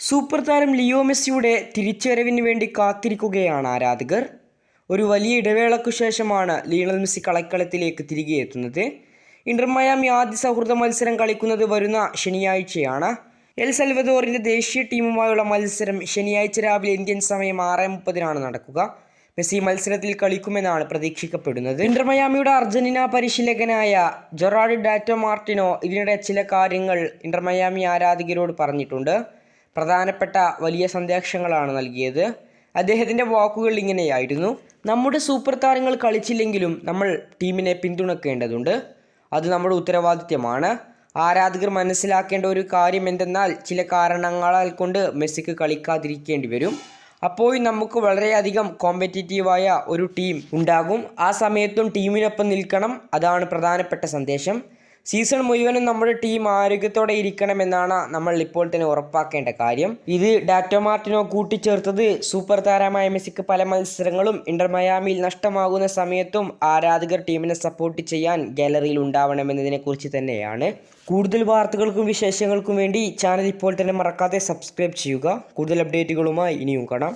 Super താരം Leo മെസ്സിയുടെ തിരിച്ചുവരവിന് വേണ്ടി കാത്തിരിക്കുകയാണ് ആരാധകർ. ഒരു വലിയ ഇടവേളയ്ക്കു ശേഷമാണ് ലിയണൽ മെസ്സി കളക്കളത്തിലേക്ക് തിരികെ എത്തുന്നത്. ഇന്റർ മയാമി ആദ്യ സൗഹൃദ മത്സരം കളിക്കുന്നത് വരുന്ന ശനിയാഴ്ചയാണ്. എൽ സൽവദോറിൻ്റെ ദേശീയ ടീമുമായുള്ള മത്സരം ശനിയാഴ്ച രാവിലെ ഇന്ത്യൻ സമയം 6:30 നടക്കുക. മെസ്സി മത്സരത്തിൽ കളിക്കുമെന്നാണ് പ്രതീക്ഷിക്കപ്പെടുന്നത്. ഇന്റർ മയാമിയുടെ അർജന്റീന പരിശീലകനായ ജെറാർഡ് ഡാറ്റോ മാർട്ടിനോ ഇതിനിടെ ചില കാര്യങ്ങൾ ഇന്റർ മയാമി ആരാധകരോട് പറഞ്ഞിട്ടുണ്ട്. പ്രധാനപ്പെട്ട വലിയ സന്ദേശങ്ങളാണ് നൽകിയത്. അദ്ദേഹത്തിൻ്റെ വാക്കുകൾ ഇങ്ങനെയായിരുന്നു: നമ്മുടെ സൂപ്പർ താരങ്ങൾ കളിച്ചില്ലെങ്കിലും നമ്മൾ ടീമിനെ പിന്തുണക്കേണ്ടതുണ്ട്. അത് നമ്മുടെ ഉത്തരവാദിത്യമാണ്. ആരാധകർ മനസ്സിലാക്കേണ്ട ഒരു കാര്യം എന്തെന്നാൽ ചില കാരണങ്ങളാൽ കൊണ്ട് മെസ്സിക്ക് കളിക്കാതിരിക്കേണ്ടി വരും. അപ്പോൾ നമുക്ക് വളരെയധികം കോമ്പറ്റീറ്റീവായ ഒരു ടീം ഉണ്ടാകും. ആ സമയത്തും ടീമിനൊപ്പം നിൽക്കണം. അതാണ് പ്രധാനപ്പെട്ട സന്ദേശം. സീസൺ മുഴുവനും നമ്മുടെ ടീം ആരോഗ്യത്തോടെ ഇരിക്കണമെന്നാണ് നമ്മൾ ഇപ്പോൾ തന്നെ ഉറപ്പാക്കേണ്ട കാര്യം. ഇത് ഡാറ്റോ മാർട്ടിനോ കൂട്ടിച്ചേർത്തത് സൂപ്പർ താരമായ മെസ്സിക്ക് പല മത്സരങ്ങളും ഇന്റർ മയാമിയിൽ നഷ്ടമാകുന്ന സമയത്തും ആരാധകർ ടീമിനെ സപ്പോർട്ട് ചെയ്യാൻ ഗാലറിയിൽ ഉണ്ടാവണമെന്നതിനെക്കുറിച്ച് തന്നെയാണ്. കൂടുതൽ വാർത്തകൾക്കും വിശേഷങ്ങൾക്കും വേണ്ടി ചാനൽ ഇപ്പോൾ തന്നെ മറക്കാതെ സബ്സ്ക്രൈബ് ചെയ്യുക. കൂടുതൽ അപ്ഡേറ്റുകളുമായി ഇനിയും കാണാം.